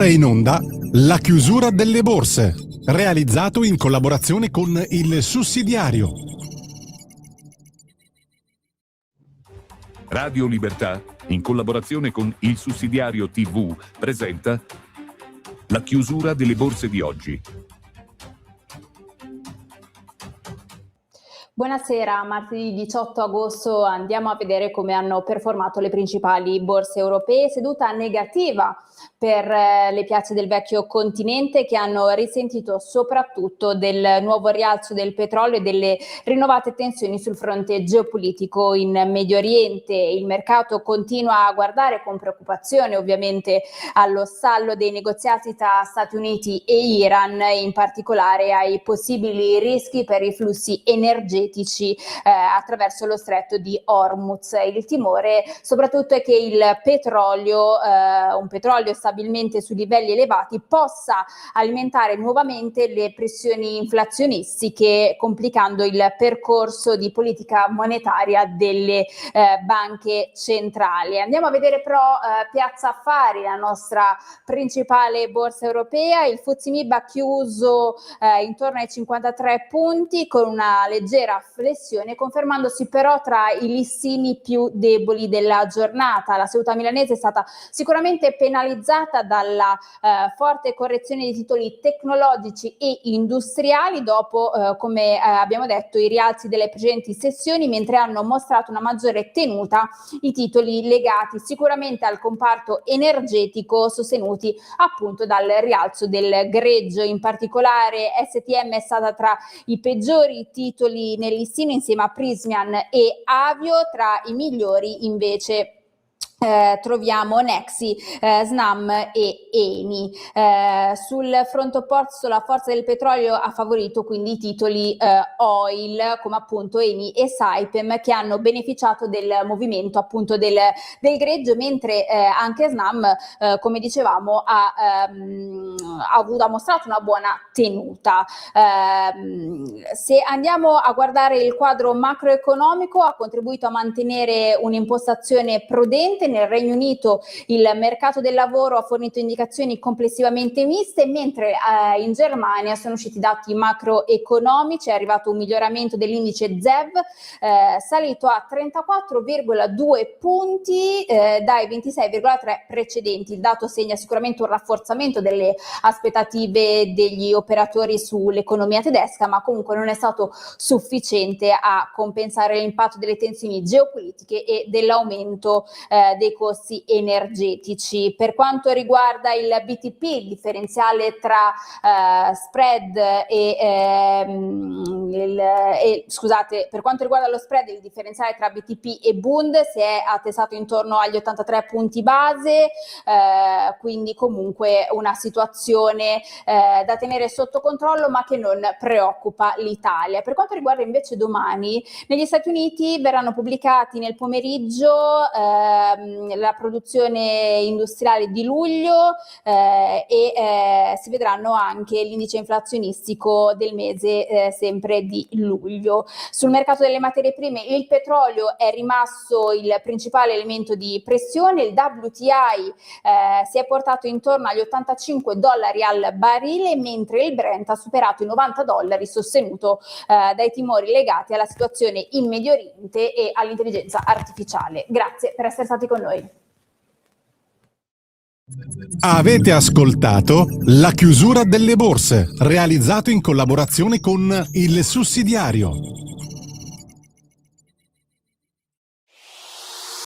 In onda la chiusura delle borse, realizzato in collaborazione con il Sussidiario. Radio Libertà, in collaborazione con il Sussidiario TV, presenta la chiusura delle borse di oggi. Buonasera, martedì 18 agosto andiamo a vedere come hanno performato le principali borse europee. Seduta negativa per le piazze del vecchio continente, che hanno risentito soprattutto del nuovo rialzo del petrolio e delle rinnovate tensioni sul fronte geopolitico in Medio Oriente. Il mercato continua a guardare con preoccupazione ovviamente allo stallo dei negoziati tra Stati Uniti e Iran, e in particolare ai possibili rischi per i flussi energetici attraverso lo stretto di Hormuz. Il timore soprattutto è che il petrolio, un petrolio stabilmente su livelli elevati, possa alimentare nuovamente le pressioni inflazionistiche, complicando il percorso di politica monetaria delle banche centrali. Andiamo a vedere però Piazza Affari, la nostra principale borsa europea. Il FTSE MIB ha chiuso intorno ai 53 punti con una leggera flessione, confermandosi però tra i listini più deboli della giornata. La seduta milanese è stata sicuramente penalizzata dalla forte correzione di titoli tecnologici e industriali dopo, come abbiamo detto, i rialzi delle precedenti sessioni, mentre hanno mostrato una maggiore tenuta i titoli legati sicuramente al comparto energetico, sostenuti appunto dal rialzo del greggio. In particolare STM è stata tra i peggiori titoli nel listino, insieme a Prysmian e Avio. Tra i migliori invece troviamo Nexi, Snam e Eni. Sul fronte opposto la forza del petrolio ha favorito quindi i titoli oil, come appunto Eni e Saipem, che hanno beneficiato del movimento appunto del greggio, mentre anche Snam, come dicevamo, ha mostrato una buona tenuta. Se andiamo a guardare il quadro macroeconomico, ha contribuito a mantenere un'impostazione prudente. Nel Regno Unito il mercato del lavoro ha fornito indicazioni complessivamente miste, mentre in Germania sono usciti dati macroeconomici. È arrivato un miglioramento dell'indice ZEV, salito a 34,2 punti dai 26,3 precedenti. Il dato segna sicuramente un rafforzamento delle aspettative degli operatori sull'economia tedesca, ma comunque non è stato sufficiente a compensare l'impatto delle tensioni geopolitiche e dell'aumento dei costi energetici. Per quanto riguarda il BTP, il differenziale tra spread per quanto riguarda lo spread, il differenziale tra BTP e Bund si è attestato intorno agli 83 punti base, quindi comunque una situazione da tenere sotto controllo, ma che non preoccupa l'Italia. Per quanto riguarda invece domani, negli Stati Uniti verranno pubblicati nel pomeriggio la produzione industriale di luglio e si vedranno anche l'indice inflazionistico del mese sempre di luglio. Sul mercato delle materie prime il petrolio è rimasto il principale elemento di pressione. Il WTI si è portato intorno agli $85 al barile, mentre il Brent ha superato i $90, sostenuto dai timori legati alla situazione in Medio Oriente e all'intelligenza artificiale. Grazie per essere stati con noi. Avete ascoltato la chiusura delle borse, realizzato in collaborazione con il Sussidiario.